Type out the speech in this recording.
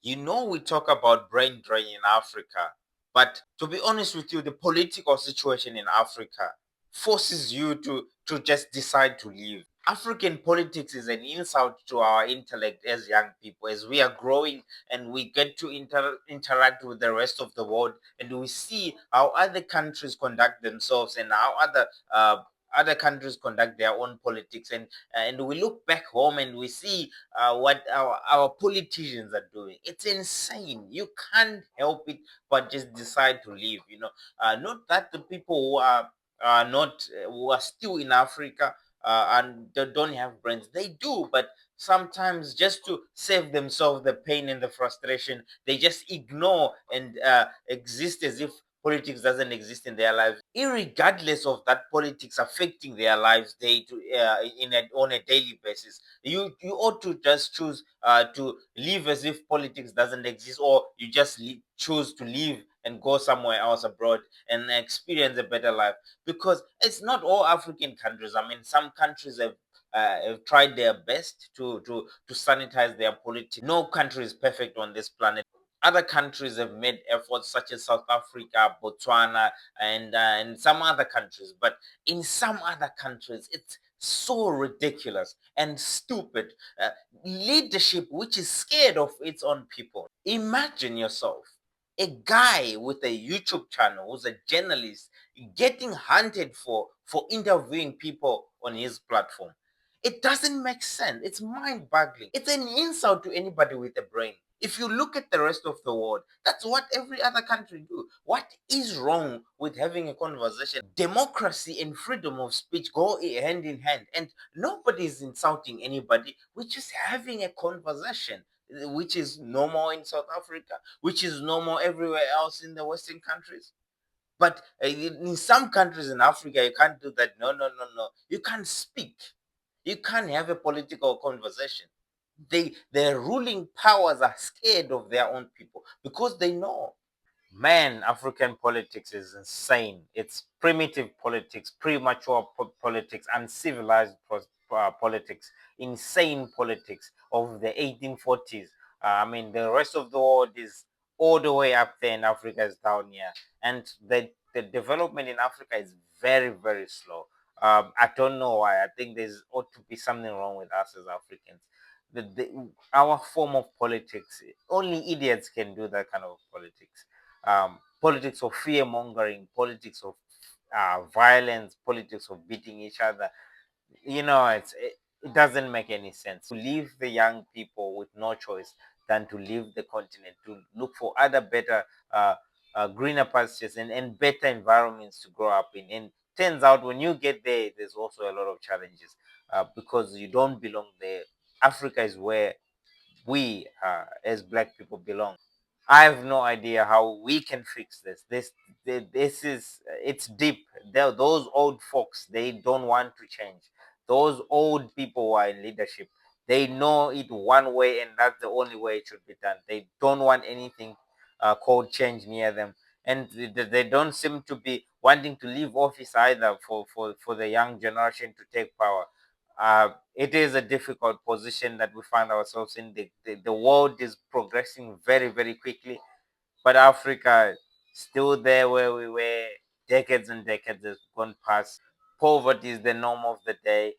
We talk about brain drain in Africa, but to be honest with you, the political situation in Africa forces you to just decide to leave. African politics is an insult to our intellect as young people, as we are growing and we get to interact with the rest of the world, and we see how other countries conduct themselves and how other countries conduct their own politics, and we look back home and we see what our politicians are doing. It's insane. You can't help it but just decide to leave. Not that the people who are still in Africa and they don't have brains. They do, but sometimes just to save themselves the pain and the frustration, they just ignore and exist as if politics doesn't exist in their lives, irregardless of that politics affecting their lives on a daily basis. You ought to just choose to live as if politics doesn't exist, or you just choose to live and go somewhere else abroad and experience a better life, because it's not all African countries. I mean, some countries have tried their best to sanitize their politics. No country is perfect on this planet. Other countries have made efforts, such as South Africa, Botswana, and some other countries. But in some other countries, it's so ridiculous and stupid. Leadership which is scared of its own people. Imagine yourself, a guy with a YouTube channel who's a journalist, getting hunted for interviewing people on his platform. It doesn't make sense. It's mind-boggling. It's an insult to anybody with a brain. If you look at the rest of the world, that's what every other country do. What is wrong with having a conversation? Democracy and freedom of speech go hand in hand, and nobody is insulting anybody. We're just having a conversation, which is normal in South Africa, which is normal everywhere else in the Western countries. But in some countries in Africa, you can't do that. No, no, no, no. You can't speak. You can't have a political conversation. The ruling powers are scared of their own people because they know. Man, African politics is insane. It's primitive politics, premature politics, uncivilized politics, insane politics of the 1840s. I mean, the rest of the world is all the way up there, and Africa is down here. And the development in Africa is very, very slow. I don't know why. I think there's ought to be something wrong with us as Africans. Our form of politics, only idiots can do that kind of politics. Politics of fear mongering, politics of violence, politics of beating each other. It doesn't make any sense to leave the young people with no choice than to leave the continent to look for other better, greener pastures and better environments to grow up in. And turns out when you get there, there's also a lot of challenges because you don't belong there. Africa is where we as black people belong. I have no idea how we can fix this. This is it's deep. Those old folks, they don't want to change. Those old people who are in leadership, they know it one way, and that's the only way it should be done. They don't want anything called change near them, and they don't seem to be wanting to leave office either for the young generation to take power. It is a difficult position that we find ourselves in. The world is progressing very, very quickly, but Africa still there where we were decades and decades has gone past. Poverty is the norm of the day.